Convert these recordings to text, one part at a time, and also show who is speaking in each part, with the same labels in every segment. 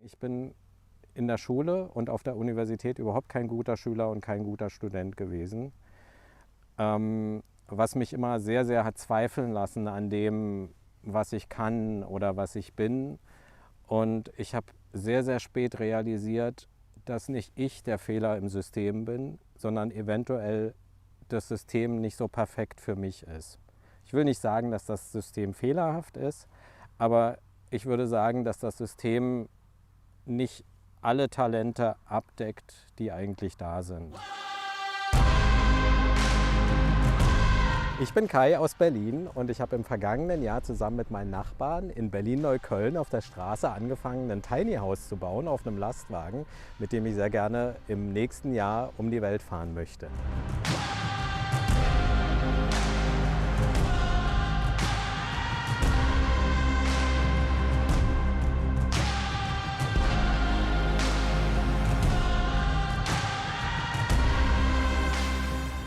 Speaker 1: Ich bin in der Schule und auf der Universität überhaupt kein guter Schüler und kein guter Student gewesen, was mich immer sehr, sehr hat zweifeln lassen an dem, was ich kann oder was ich bin. Und ich habe sehr, sehr spät realisiert, dass nicht ich der Fehler im System bin, sondern eventuell das System nicht so perfekt für mich ist. Ich will nicht sagen, dass das System fehlerhaft ist, aber ich würde sagen, dass das System nicht alle Talente abdeckt, die eigentlich da sind. Ich bin Kai aus Berlin und ich habe im vergangenen Jahr zusammen mit meinen Nachbarn in Berlin-Neukölln auf der Straße angefangen, ein Tiny House zu bauen auf einem Lastwagen, mit dem ich sehr gerne im nächsten Jahr um die Welt fahren möchte.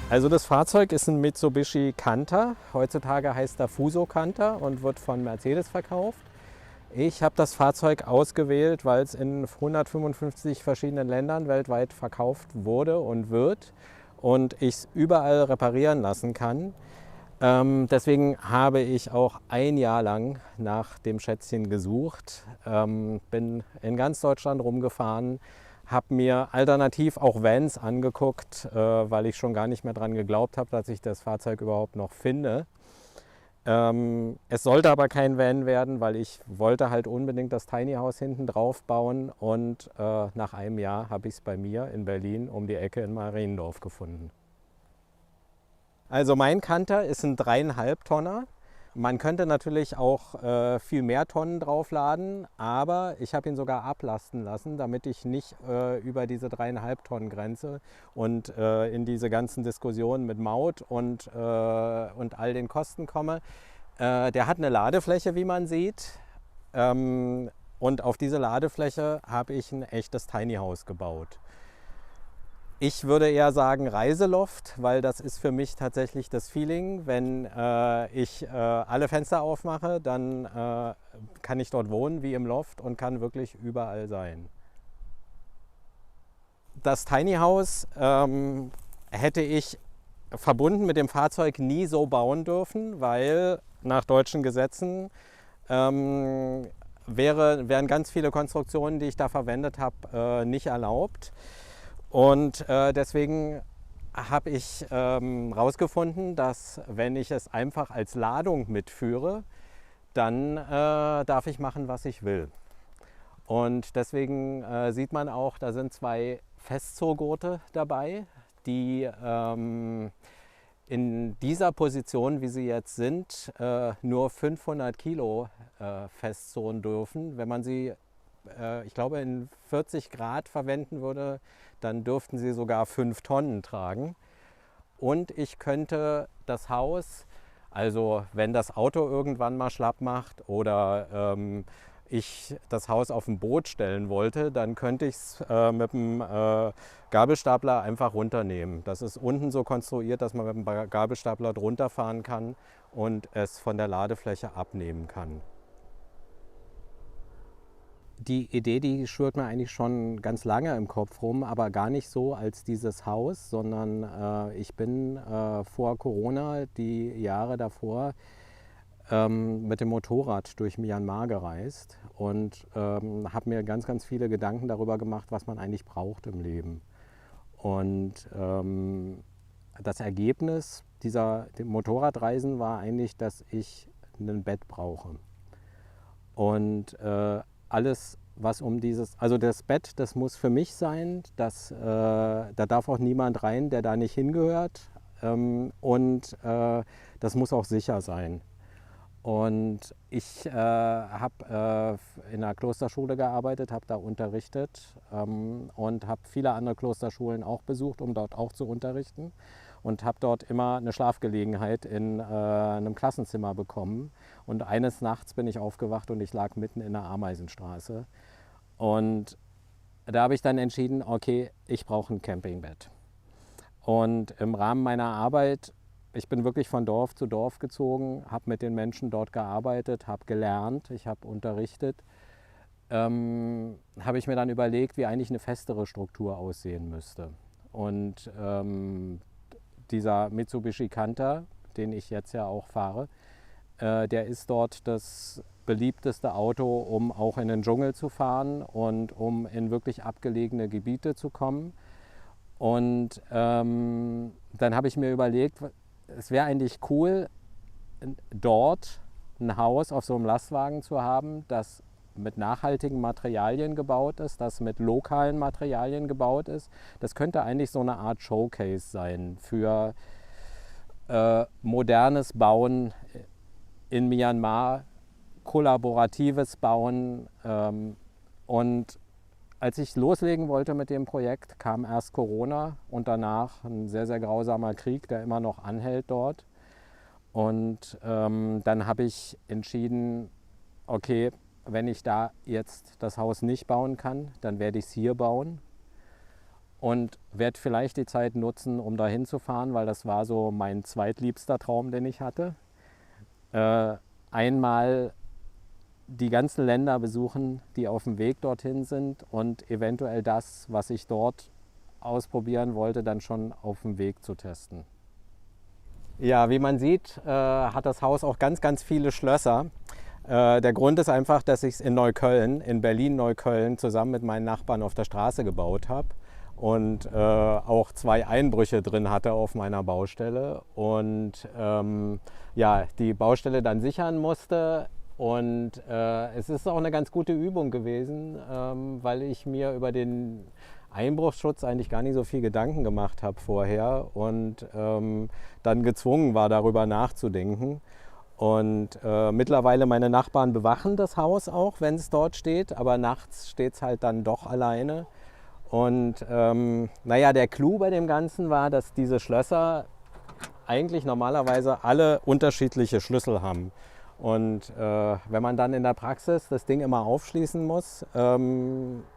Speaker 1: Also das Fahrzeug ist ein Mitsubishi Canter. Heutzutage heißt er Fuso Canter und wird von Mercedes verkauft. Ich habe das Fahrzeug ausgewählt, weil es in 155 verschiedenen Ländern weltweit verkauft wurde und wird und ich es überall reparieren lassen kann. Deswegen habe ich auch ein Jahr lang nach dem Schätzchen gesucht, bin in ganz Deutschland rumgefahren, habe mir alternativ auch Vans angeguckt, weil ich schon gar nicht mehr daran geglaubt habe, dass ich das Fahrzeug überhaupt noch finde. Es sollte aber kein Van werden, weil ich wollte halt unbedingt das Tiny House hinten drauf bauen und nach einem Jahr habe ich es bei mir in Berlin um die Ecke in Mariendorf gefunden. Also mein Canter ist ein 3,5 Tonner. Man könnte natürlich auch viel mehr Tonnen draufladen, aber ich habe ihn sogar ablasten lassen, damit ich nicht über diese 3,5 Tonnen Grenze und in diese ganzen Diskussionen mit Maut und all den Kosten komme. Der hat eine Ladefläche, wie man sieht. Und auf diese Ladefläche habe ich ein echtes Tiny House gebaut. Ich würde eher sagen Reiseloft, weil das ist für mich tatsächlich das Feeling. Wenn ich alle Fenster aufmache, dann kann ich dort wohnen wie im Loft und kann wirklich überall sein. Das Tiny House hätte ich verbunden mit dem Fahrzeug nie so bauen dürfen, weil nach deutschen Gesetzen wären ganz viele Konstruktionen, die ich da verwendet habe, nicht erlaubt. Und deswegen habe ich herausgefunden, dass wenn ich es einfach als Ladung mitführe, dann darf ich machen, was ich will. Und deswegen sieht man auch, da sind zwei Festzogurte dabei, die in dieser Position, wie sie jetzt sind, nur 500 Kilo festzonen dürfen. Wenn man sie, ich glaube, in 40 Grad verwenden würde, dann dürften sie sogar 5 Tonnen tragen. Und ich könnte das Haus, also wenn das Auto irgendwann mal schlapp macht oder ich das Haus auf ein Boot stellen wollte, dann könnte ich es mit dem Gabelstapler einfach runternehmen. Das ist unten so konstruiert, dass man mit dem Gabelstapler drunter fahren kann und es von der Ladefläche abnehmen kann. Die Idee, die schwirrt mir eigentlich schon ganz lange im Kopf rum, aber gar nicht so als dieses Haus, sondern ich bin vor Corona, die Jahre davor, mit dem Motorrad durch Myanmar gereist und habe mir ganz, ganz viele Gedanken darüber gemacht, was man eigentlich braucht im Leben. Und das Ergebnis dieser Motorradreisen war eigentlich, dass ich ein Bett brauche. Und alles, was um dieses, also das Bett, das muss für mich sein, da darf auch niemand rein, der da nicht hingehört. Und das muss auch sicher sein. Und ich habe in einer Klosterschule gearbeitet, habe da unterrichtet und habe viele andere Klosterschulen auch besucht, um dort auch zu unterrichten. Und habe dort immer eine Schlafgelegenheit in einem Klassenzimmer bekommen. Und eines Nachts bin ich aufgewacht und ich lag mitten in der Ameisenstraße. Und da habe ich dann entschieden, okay, ich brauche ein Campingbett. Und im Rahmen meiner Arbeit, ich bin wirklich von Dorf zu Dorf gezogen, habe mit den Menschen dort gearbeitet, habe gelernt, ich habe unterrichtet habe ich mir dann überlegt, wie eigentlich eine festere Struktur aussehen müsste. Und dieser Mitsubishi Canter, den ich jetzt ja auch fahre, der ist dort das beliebteste Auto, um auch in den Dschungel zu fahren und um in wirklich abgelegene Gebiete zu kommen. Und dann habe ich mir überlegt, es wäre eigentlich cool, dort ein Haus auf so einem Lastwagen zu haben, das mit nachhaltigen Materialien gebaut ist, das mit lokalen Materialien gebaut ist. Das könnte eigentlich so eine Art Showcase sein für modernes Bauen in Myanmar, kollaboratives Bauen. Und als ich loslegen wollte mit dem Projekt, kam erst Corona und danach ein sehr, sehr grausamer Krieg, der immer noch anhält dort. Und dann habe ich entschieden, okay, wenn ich da jetzt das Haus nicht bauen kann, dann werde ich es hier bauen und werde vielleicht die Zeit nutzen, um da hinzufahren, weil das war so mein zweitliebster Traum, den ich hatte. Einmal die ganzen Länder besuchen, die auf dem Weg dorthin sind und eventuell das, was ich dort ausprobieren wollte, dann schon auf dem Weg zu testen. Ja, wie man sieht, hat das Haus auch ganz, ganz viele Schlösser. Der Grund ist einfach, dass ich es in Neukölln, in Berlin-Neukölln, zusammen mit meinen Nachbarn auf der Straße gebaut habe und auch 2 Einbrüche drin hatte auf meiner Baustelle und ja, die Baustelle dann sichern musste. Und es ist auch eine ganz gute Übung gewesen, weil ich mir über den Einbruchsschutz eigentlich gar nicht so viel Gedanken gemacht habe vorher und dann gezwungen war, darüber nachzudenken. Und mittlerweile meine Nachbarn bewachen das Haus auch, wenn es dort steht, aber nachts steht es halt dann doch alleine. Und naja, der Clou bei dem Ganzen war, dass diese Schlösser eigentlich normalerweise alle unterschiedliche Schlüssel haben. Und wenn man dann in der Praxis das Ding immer aufschließen muss,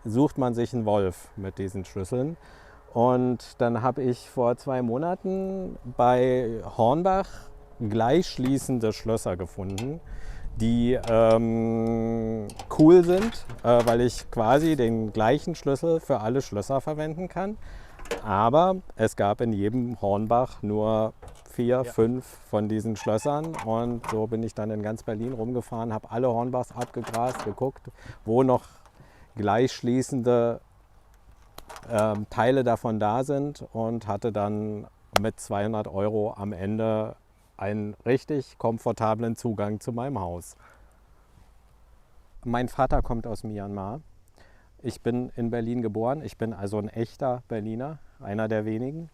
Speaker 1: sucht man sich einen Wolf mit diesen Schlüsseln. Und dann habe ich vor 2 Monaten bei Hornbach gleichschließende Schlösser gefunden, die cool sind, weil ich quasi den gleichen Schlüssel für alle Schlösser verwenden kann. Aber es gab in jedem Hornbach nur 4, 5 von diesen Schlössern und so bin ich dann in ganz Berlin rumgefahren, habe alle Hornbachs abgegrast, geguckt, wo noch gleichschließende Teile davon da sind und hatte dann mit 200 € am Ende einen richtig komfortablen Zugang zu meinem Haus. Mein Vater kommt aus Myanmar. Ich bin in Berlin geboren. Ich bin also ein echter Berliner, einer der wenigen.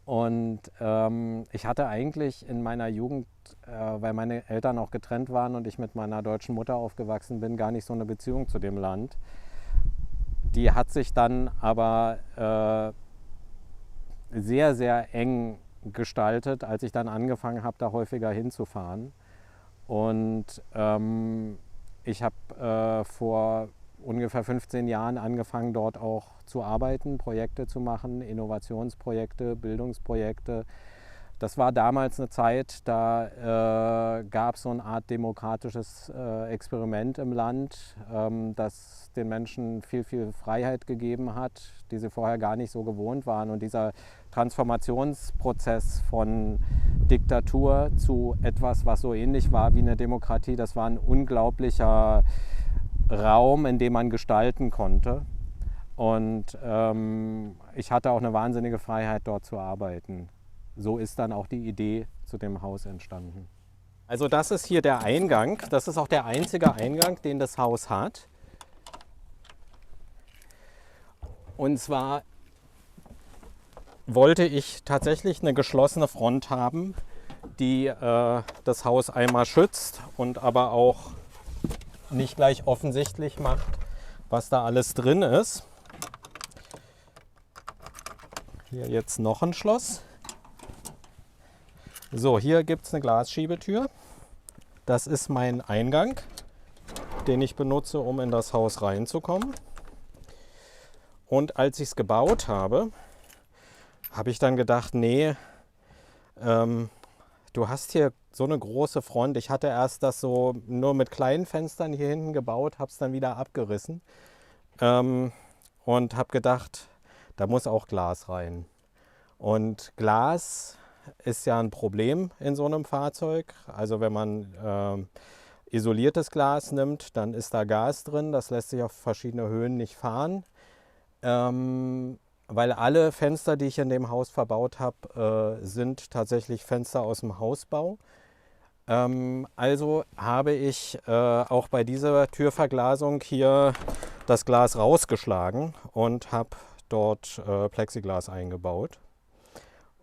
Speaker 1: Und ich hatte eigentlich in meiner Jugend, weil meine Eltern auch getrennt waren und ich mit meiner deutschen Mutter aufgewachsen bin, gar nicht so eine Beziehung zu dem Land. Die hat sich dann aber sehr, sehr eng gestaltet, als ich dann angefangen habe, da häufiger hinzufahren. Und ich habe vor ungefähr 15 Jahren angefangen, dort auch zu arbeiten, Projekte zu machen, Innovationsprojekte, Bildungsprojekte. Das war damals eine Zeit, da gab es so eine Art demokratisches Experiment im Land, das den Menschen viel, viel Freiheit gegeben hat, die sie vorher gar nicht so gewohnt waren. Und dieser Transformationsprozess von Diktatur zu etwas, was so ähnlich war wie eine Demokratie, das war ein unglaublicher Raum, in dem man gestalten konnte. Und ich hatte auch eine wahnsinnige Freiheit, dort zu arbeiten. So ist dann auch die Idee zu dem Haus entstanden. Also das ist hier der Eingang. Das ist auch der einzige Eingang, den das Haus hat. Und zwar wollte ich tatsächlich eine geschlossene Front haben, die das Haus einmal schützt und aber auch nicht gleich offensichtlich macht, was da alles drin ist. Hier jetzt noch ein Schloss. So, hier gibt es eine Glasschiebetür. Das ist mein Eingang, den ich benutze, um in das Haus reinzukommen. Und als ich es gebaut habe, habe ich dann gedacht, nee, du hast hier so eine große Front. Ich hatte erst das so nur mit kleinen Fenstern hier hinten gebaut, habe es dann wieder abgerissen und habe gedacht, da muss auch Glas rein. Und Glas ist ja ein Problem in so einem Fahrzeug. Also wenn man isoliertes Glas nimmt, dann ist da Gas drin. Das lässt sich auf verschiedene Höhen nicht fahren. Weil alle Fenster, die ich in dem Haus verbaut habe, sind tatsächlich Fenster aus dem Hausbau. Also habe ich auch bei dieser Türverglasung hier das Glas rausgeschlagen und habe dort Plexiglas eingebaut.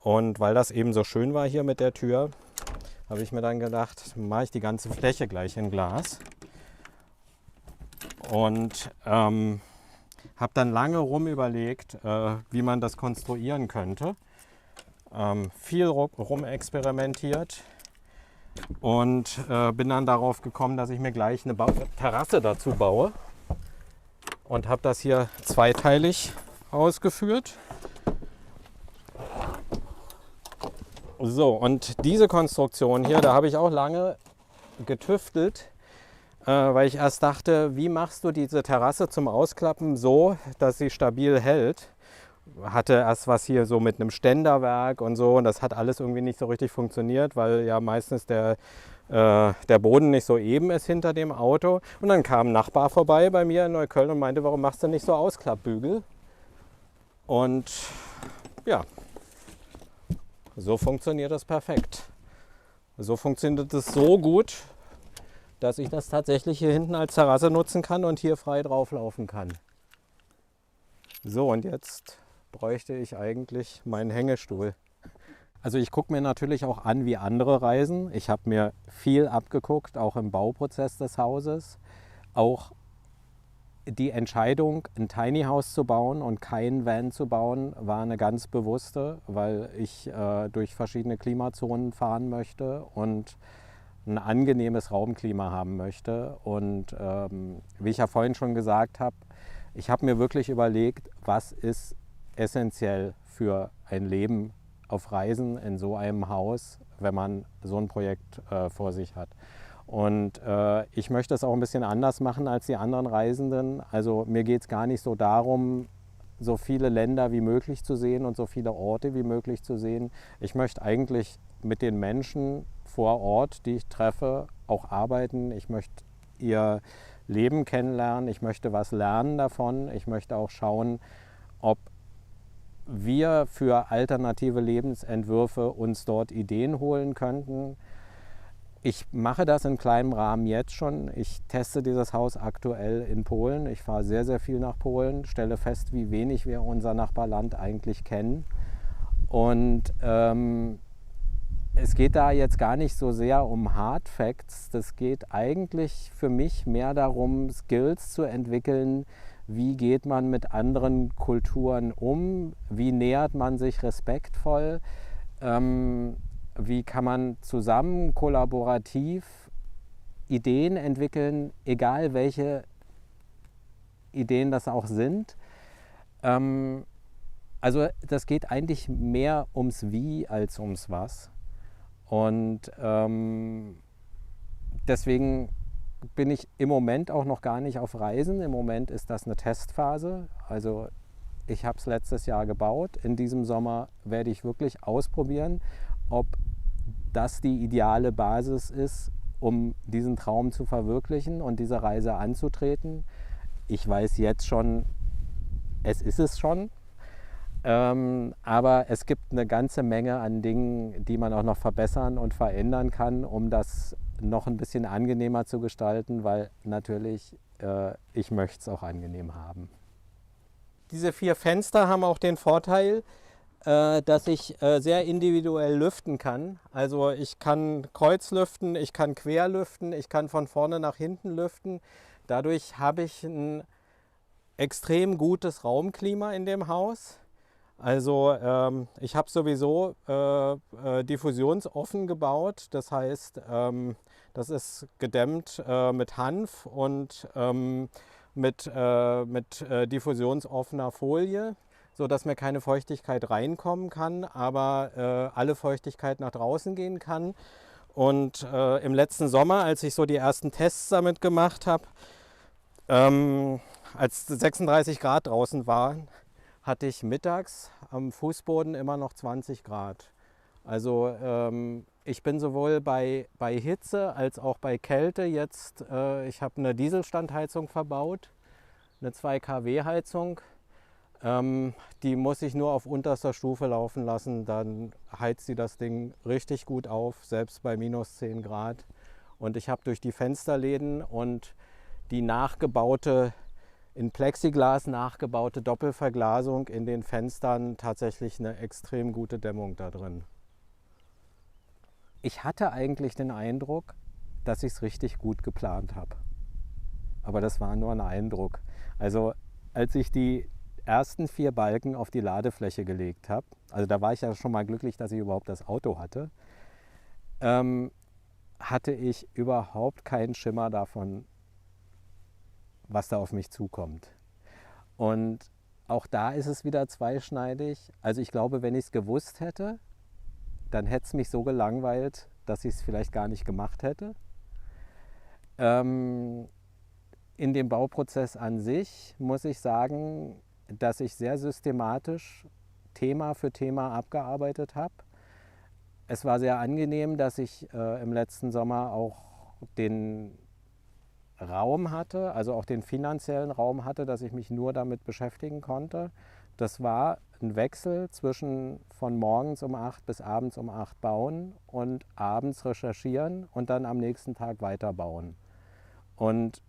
Speaker 1: Und weil das eben so schön war hier mit der Tür, habe ich mir dann gedacht, mache ich die ganze Fläche gleich in Glas. Und habe dann lange rumüberlegt, wie man das konstruieren könnte. Viel rumexperimentiert und bin dann darauf gekommen, dass ich mir gleich eine Terrasse dazu baue. Und habe das hier zweiteilig ausgeführt. So, und diese Konstruktion hier, da habe ich auch lange getüftelt, weil ich erst dachte, wie machst du diese Terrasse zum Ausklappen so, dass sie stabil hält. Hatte erst was hier so mit einem Ständerwerk und so, und das hat alles irgendwie nicht so richtig funktioniert, weil ja meistens der Boden nicht so eben ist hinter dem Auto. Und dann kam ein Nachbar vorbei bei mir in Neukölln und meinte, warum machst du nicht so Ausklappbügel? Und ja, so funktioniert das perfekt. So funktioniert es so gut, dass ich das tatsächlich hier hinten als Terrasse nutzen kann und hier frei drauflaufen kann. So, und jetzt bräuchte ich eigentlich meinen Hängestuhl. Also ich gucke mir natürlich auch an, wie andere reisen. Ich habe mir viel abgeguckt, auch im Bauprozess des Hauses. Auch die Entscheidung, ein Tiny House zu bauen und kein Van zu bauen, war eine ganz bewusste, weil ich durch verschiedene Klimazonen fahren möchte und ein angenehmes Raumklima haben möchte. Und wie ich ja vorhin schon gesagt habe, ich habe mir wirklich überlegt, was ist essentiell für ein Leben auf Reisen in so einem Haus, wenn man so ein Projekt vor sich hat. Und ich möchte es auch ein bisschen anders machen als die anderen Reisenden. Also mir geht es gar nicht so darum, so viele Länder wie möglich zu sehen und so viele Orte wie möglich zu sehen. Ich möchte eigentlich mit den Menschen vor Ort, die ich treffe, auch arbeiten. Ich möchte ihr Leben kennenlernen. Ich möchte was lernen davon. Ich möchte auch schauen, ob wir für alternative Lebensentwürfe uns dort Ideen holen könnten. Ich mache das in kleinem Rahmen jetzt schon. Ich teste dieses Haus aktuell in Polen. Ich fahre sehr, sehr viel nach Polen, stelle fest, wie wenig wir unser Nachbarland eigentlich kennen. Und es geht da jetzt gar nicht so sehr um Hard Facts. Das geht eigentlich für mich mehr darum, Skills zu entwickeln. Wie geht man mit anderen Kulturen um? Wie nähert man sich respektvoll? Wie kann man zusammen kollaborativ Ideen entwickeln, egal welche Ideen das auch sind? Also das geht eigentlich mehr ums Wie als ums Was. Und deswegen bin ich im Moment auch noch gar nicht auf Reisen. Im Moment ist das eine Testphase. Also ich habe es letztes Jahr gebaut. In diesem Sommer werde ich wirklich ausprobieren, ob das die ideale Basis ist, um diesen Traum zu verwirklichen und diese Reise anzutreten. Ich weiß jetzt schon, es ist es schon. Aber es gibt eine ganze Menge an Dingen, die man auch noch verbessern und verändern kann, um das noch ein bisschen angenehmer zu gestalten, weil natürlich ich möchte es auch angenehm haben. Diese 4 Fenster haben auch den Vorteil, dass ich sehr individuell lüften kann. Also ich kann kreuzlüften, ich kann querlüften, ich kann von vorne nach hinten lüften. Dadurch habe ich ein extrem gutes Raumklima in dem Haus. Also ich habe sowieso diffusionsoffen gebaut, das heißt, das ist gedämmt mit Hanf und mit diffusionsoffener Folie, sodass mir keine Feuchtigkeit reinkommen kann, aber alle Feuchtigkeit nach draußen gehen kann. Und im letzten Sommer, als ich so die ersten Tests damit gemacht habe, als 36 Grad draußen waren, hatte ich mittags am Fußboden immer noch 20 Grad. Also ich bin sowohl bei Hitze als auch bei Kälte jetzt, ich habe eine Dieselstandheizung verbaut, eine 2 kW Heizung. Die muss ich nur auf unterster Stufe laufen lassen, dann heizt sie das Ding richtig gut auf, selbst bei minus 10 Grad. Und ich habe durch die Fensterläden und die in Plexiglas nachgebaute Doppelverglasung in den Fenstern tatsächlich eine extrem gute Dämmung da drin. Ich hatte eigentlich den Eindruck, dass ich es richtig gut geplant habe. Aber das war nur ein Eindruck. Also als ich die ersten 4 Balken auf die Ladefläche gelegt habe, also da war ich ja schon mal glücklich, dass ich überhaupt das Auto hatte, hatte ich überhaupt keinen Schimmer davon, was da auf mich zukommt. Und auch da ist es wieder zweischneidig. Also ich glaube, wenn ich es gewusst hätte, dann hätte es mich so gelangweilt, dass ich es vielleicht gar nicht gemacht hätte. In dem Bauprozess an sich muss ich sagen, dass ich sehr systematisch Thema für Thema abgearbeitet habe. Es war sehr angenehm, dass ich im letzten Sommer auch den Raum hatte, also auch den finanziellen Raum hatte, dass ich mich nur damit beschäftigen konnte. Das war ein Wechsel zwischen von morgens um 8 bis abends um 8 bauen und abends recherchieren und dann am nächsten Tag weiterbauen. Und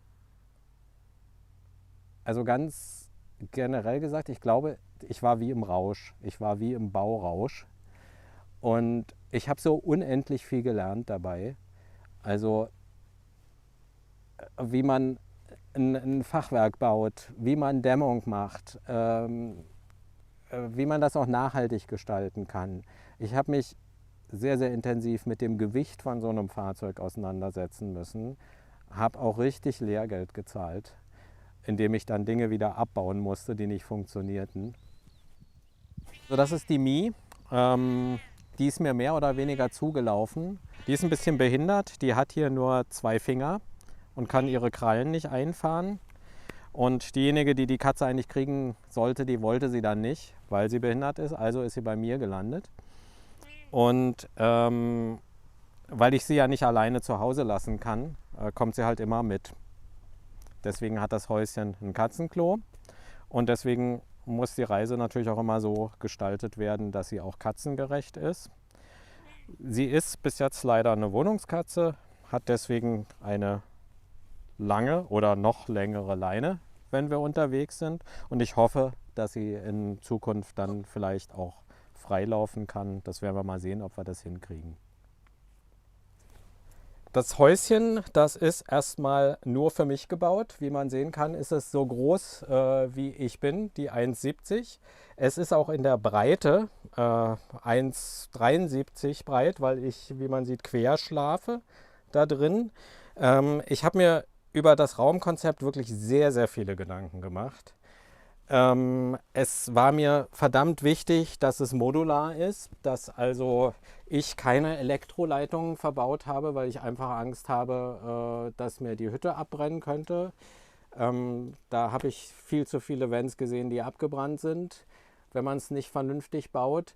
Speaker 1: also ganz generell gesagt, ich glaube, ich war wie im Rausch. Ich war wie im Baurausch. Und ich habe so unendlich viel gelernt dabei. Also wie man ein Fachwerk baut, wie man Dämmung macht, wie man das auch nachhaltig gestalten kann. Ich habe mich sehr, sehr intensiv mit dem Gewicht von so einem Fahrzeug auseinandersetzen müssen, habe auch richtig Lehrgeld gezahlt, indem ich dann Dinge wieder abbauen musste, die nicht funktionierten. So, das ist die Mi. Die ist mir mehr oder weniger zugelaufen. Die ist ein bisschen behindert, die hat hier nur 2 Finger und kann ihre Krallen nicht einfahren. Und diejenige, die die Katze eigentlich kriegen sollte, die wollte sie dann nicht, weil sie behindert ist. Also ist sie bei mir gelandet. Und weil ich sie ja nicht alleine zu Hause lassen kann, kommt sie halt immer mit. Deswegen hat das Häuschen ein Katzenklo. Und deswegen muss die Reise natürlich auch immer so gestaltet werden, dass sie auch katzengerecht ist. Sie ist bis jetzt leider eine Wohnungskatze, hat deswegen eine lange oder noch längere Leine, wenn wir unterwegs sind. Und ich hoffe, dass sie in Zukunft dann vielleicht auch freilaufen kann. Das werden wir mal sehen, ob wir das hinkriegen. Das Häuschen, das ist erstmal nur für mich gebaut. Wie man sehen kann, ist es so groß, wie ich bin, die 1,70. Es ist auch in der Breite 1,73 breit, weil ich, wie man sieht, quer schlafe da drin. Ich habe mir über das Raumkonzept wirklich sehr, sehr viele Gedanken gemacht. Es war mir verdammt wichtig, dass es modular ist, dass also ich keine Elektroleitungen verbaut habe, weil ich einfach Angst habe, dass mir die Hütte abbrennen könnte. Da habe ich viel zu viele Vents gesehen, die abgebrannt sind, wenn man es nicht vernünftig baut.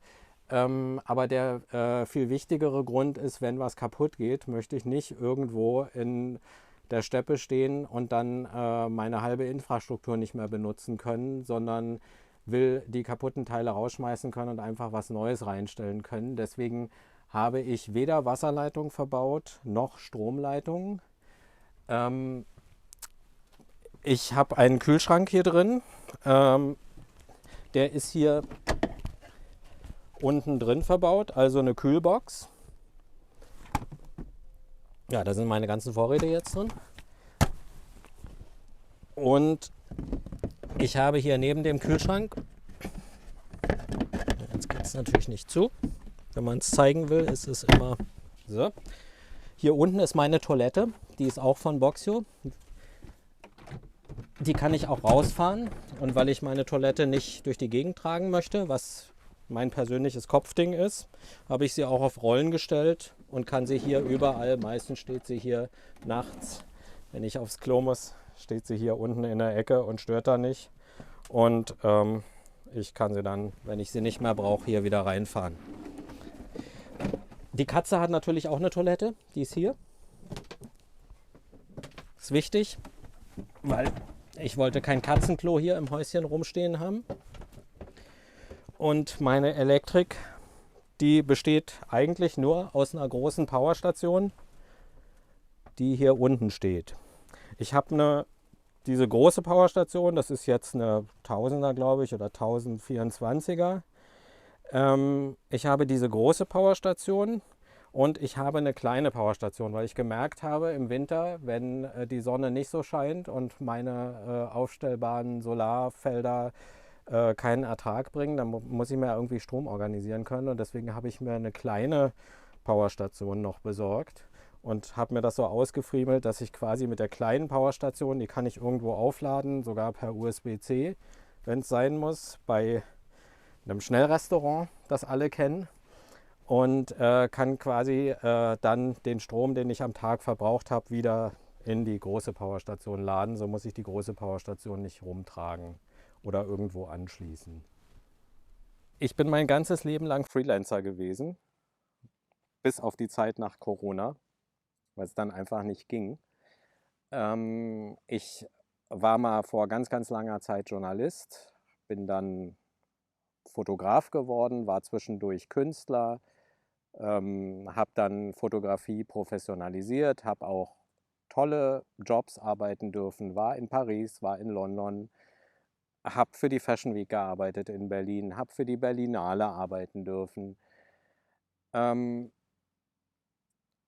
Speaker 1: Aber der viel wichtigere Grund ist, wenn was kaputt geht, möchte ich nicht irgendwo in der Steppe stehen und dann meine halbe Infrastruktur nicht mehr benutzen können, sondern will die kaputten Teile rausschmeißen können und einfach was Neues reinstellen können. Deswegen habe ich weder Wasserleitung verbaut noch Stromleitung. Ich habe einen Kühlschrank hier drin. Der ist hier unten drin verbaut, also eine Kühlbox. Ja, da sind meine ganzen Vorräte jetzt drin. Und ich habe hier neben dem Kühlschrank, jetzt geht es natürlich nicht zu, wenn man es zeigen will, ist es immer so. Hier unten ist meine Toilette, die ist auch von Boxio. Die kann ich auch rausfahren und weil ich meine Toilette nicht durch die Gegend tragen möchte, was mein persönliches Kopfding ist, habe ich sie auch auf Rollen gestellt und kann sie hier überall, meistens steht sie hier nachts, wenn ich aufs Klo muss, steht sie hier unten in der Ecke und stört da nicht. Und ich kann sie dann, wenn ich sie nicht mehr brauche, hier wieder reinfahren. Die Katze hat natürlich auch eine Toilette, die ist hier. Ist wichtig, weil ich wollte kein Katzenklo hier im Häuschen rumstehen haben. Und meine Elektrik, die besteht eigentlich nur aus einer großen Powerstation, die hier unten steht. Ich habe diese große Powerstation, das ist jetzt eine 1000er, glaube ich, oder 1024er. Ich habe diese große Powerstation und ich habe eine kleine Powerstation, weil ich gemerkt habe, im Winter, wenn die Sonne nicht so scheint und meine aufstellbaren Solarfelder keinen Ertrag bringen, dann muss ich mir irgendwie Strom organisieren können. Und deswegen habe ich mir eine kleine Powerstation noch besorgt und habe mir das so ausgefriemelt, dass ich quasi mit der kleinen Powerstation, die kann ich irgendwo aufladen, sogar per USB-C, wenn es sein muss, bei einem Schnellrestaurant, das alle kennen. Und kann quasi dann den Strom, den ich am Tag verbraucht habe, wieder in die große Powerstation laden. So muss ich die große Powerstation nicht rumtragen oder irgendwo anschließen. Ich bin mein ganzes Leben lang Freelancer gewesen, bis auf die Zeit nach Corona, weil es dann einfach nicht ging. Ich war mal vor ganz, ganz langer Zeit Journalist, bin dann Fotograf geworden, war zwischendurch Künstler, habe dann Fotografie professionalisiert, habe auch tolle Jobs arbeiten dürfen, war in Paris, war in London, habe für die Fashion Week gearbeitet in Berlin, habe für die Berlinale arbeiten dürfen. Aber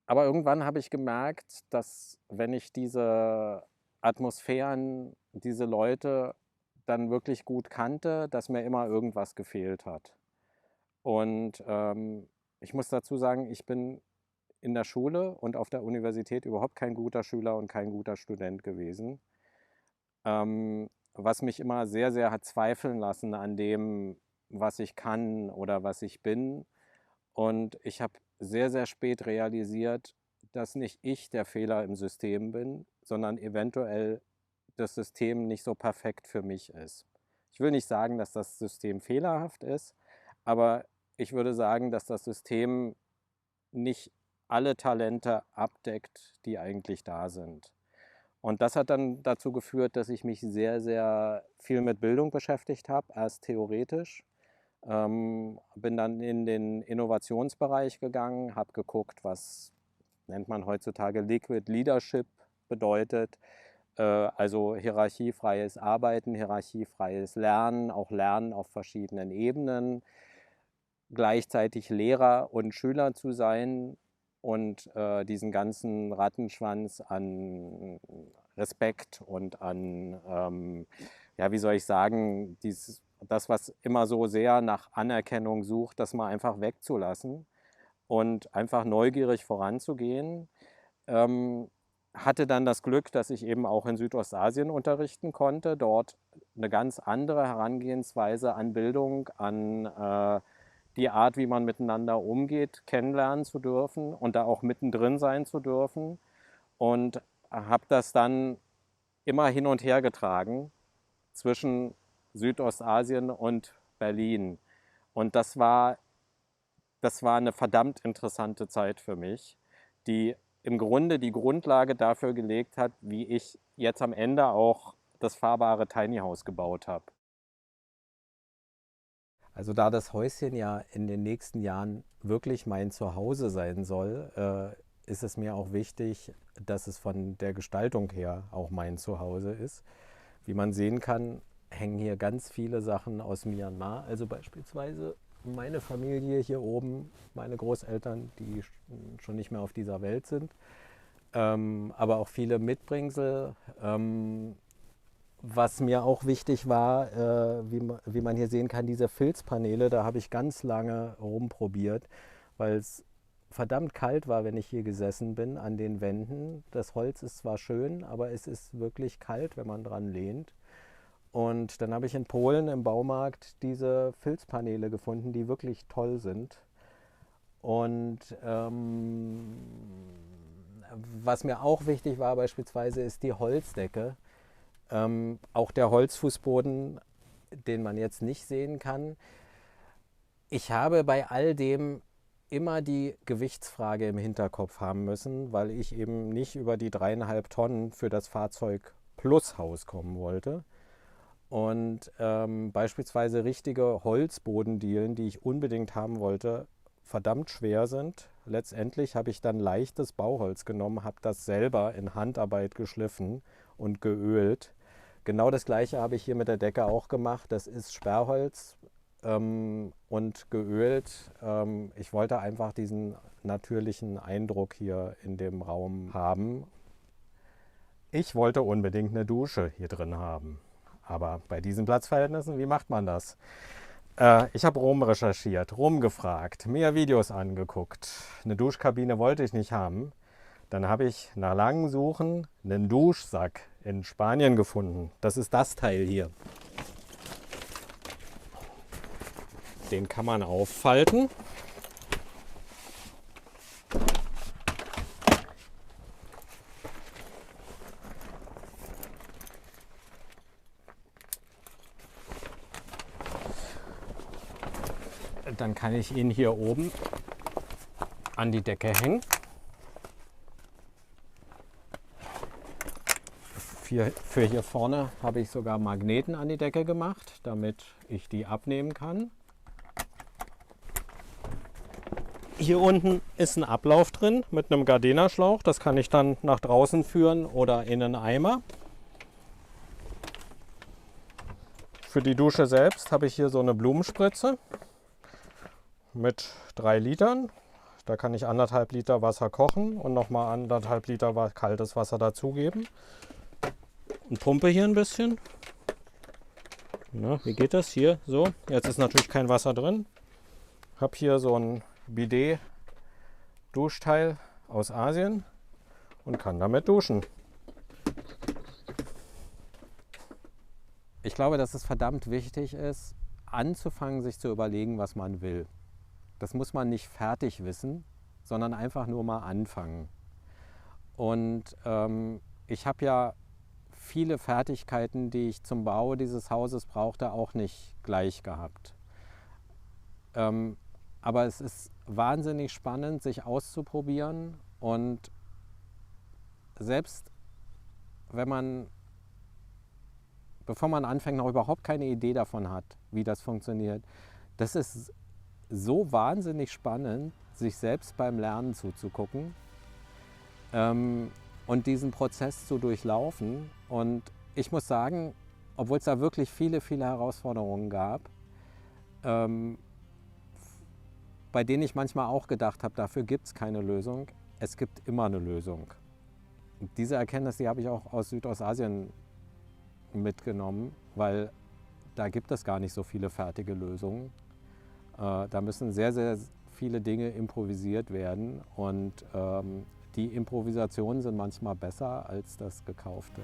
Speaker 1: irgendwann habe ich gemerkt, dass wenn ich diese Atmosphären, diese Leute dann wirklich gut kannte, dass mir immer irgendwas gefehlt hat. Und ich muss dazu sagen, ich bin in der Schule und auf der Universität überhaupt kein guter Schüler und kein guter Student gewesen. Was mich immer sehr, sehr hat zweifeln lassen an dem, was ich kann oder was ich bin. Und ich habe sehr, sehr spät realisiert, dass nicht ich der Fehler im System bin, sondern eventuell das System nicht so perfekt für mich ist. Ich will nicht sagen, dass das System fehlerhaft ist, aber ich würde sagen, dass das System nicht alle Talente abdeckt, die eigentlich da sind. Und das hat dann dazu geführt, dass ich mich sehr, sehr viel mit Bildung beschäftigt habe, erst theoretisch. Bin dann in den Innovationsbereich gegangen, habe geguckt, was nennt man heutzutage Liquid Leadership bedeutet. Also hierarchiefreies Arbeiten, hierarchiefreies Lernen, auch Lernen auf verschiedenen Ebenen, gleichzeitig Lehrer und Schüler zu sein und diesen ganzen Rattenschwanz an Respekt und an, ja, wie soll ich sagen, das, was immer so sehr nach Anerkennung sucht, das mal einfach wegzulassen und einfach neugierig voranzugehen. Hatte dann das Glück, dass ich eben auch in Südostasien unterrichten konnte, dort eine ganz andere Herangehensweise an Bildung, an die Art, wie man miteinander umgeht, kennenlernen zu dürfen und da auch mittendrin sein zu dürfen. Und habe das dann immer hin und her getragen zwischen Südostasien und Berlin. Und das war eine verdammt interessante Zeit für mich, die im Grunde die Grundlage dafür gelegt hat, wie ich jetzt am Ende auch das fahrbare Tiny House gebaut habe. Also da das Häuschen ja in den nächsten Jahren wirklich mein Zuhause sein soll, ist es mir auch wichtig, dass es von der Gestaltung her auch mein Zuhause ist. Wie man sehen kann, hängen hier ganz viele Sachen aus Myanmar. Also beispielsweise meine Familie hier oben, meine Großeltern, die schon nicht mehr auf dieser Welt sind, aber auch viele Mitbringsel. Was mir auch wichtig war, wie man hier sehen kann, diese Filzpaneele, da habe ich ganz lange rumprobiert, weil es verdammt kalt war, wenn ich hier gesessen bin an den Wänden. Das Holz ist zwar schön, aber es ist wirklich kalt, wenn man dran lehnt. Und dann habe ich in Polen im Baumarkt diese Filzpaneele gefunden, die wirklich toll sind. Und was mir auch wichtig war beispielsweise ist die Holzdecke. Auch der Holzfußboden, den man jetzt nicht sehen kann. Ich habe bei all dem immer die Gewichtsfrage im Hinterkopf haben müssen, weil ich eben nicht über die 3,5 Tonnen für das Fahrzeug plus Haus kommen wollte. Und beispielsweise richtige Holzbodendielen, die ich unbedingt haben wollte, verdammt schwer sind. Letztendlich habe ich dann leichtes Bauholz genommen, habe das selber in Handarbeit geschliffen und geölt. Genau das gleiche habe ich hier mit der Decke auch gemacht. Das ist Sperrholz und geölt. Ich wollte einfach diesen natürlichen Eindruck hier in dem Raum haben. Ich wollte unbedingt eine Dusche hier drin haben. Aber bei diesen Platzverhältnissen, wie macht man das? Ich habe rumrecherchiert, rumgefragt, mir Videos angeguckt. Eine Duschkabine wollte ich nicht haben. Dann habe ich nach langem Suchen einen Duschsack in Spanien gefunden. Das ist das Teil hier. Den kann man auffalten. Dann kann ich ihn hier oben an die Decke hängen. Für hier vorne habe ich sogar Magneten an die Decke gemacht, damit ich die abnehmen kann. Hier unten ist ein Ablauf drin mit einem Gardena-Schlauch. Das kann ich dann nach draußen führen oder in einen Eimer. Für die Dusche selbst habe ich hier so eine Blumenspritze mit 3 Litern. Da kann ich 1,5 Liter Wasser kochen und nochmal 1,5 Liter kaltes Wasser dazugeben. Und pumpe hier ein bisschen. Na, wie geht das? Hier so. Jetzt ist natürlich kein Wasser drin. Habe hier so ein Bidet-Duschteil aus Asien und kann damit duschen. Ich glaube, dass es verdammt wichtig ist, anzufangen, sich zu überlegen, was man will. Das muss man nicht fertig wissen, sondern einfach nur mal anfangen. Und ich habe ja viele Fertigkeiten, die ich zum Bau dieses Hauses brauchte, auch nicht gleich gehabt. Aber es ist wahnsinnig spannend, sich auszuprobieren, und selbst wenn man, bevor man anfängt, noch überhaupt keine Idee davon hat, wie das funktioniert, das ist so wahnsinnig spannend, sich selbst beim Lernen zuzugucken. Und diesen Prozess zu durchlaufen. Und ich muss sagen, obwohl es da wirklich viele, viele Herausforderungen gab, bei denen ich manchmal auch gedacht habe, dafür gibt es keine Lösung. Es gibt immer eine Lösung. Und diese Erkenntnis, die habe ich auch aus Südostasien mitgenommen, weil da gibt es gar nicht so viele fertige Lösungen. Da müssen sehr, sehr viele Dinge improvisiert werden, und die Improvisationen sind manchmal besser als das Gekaufte.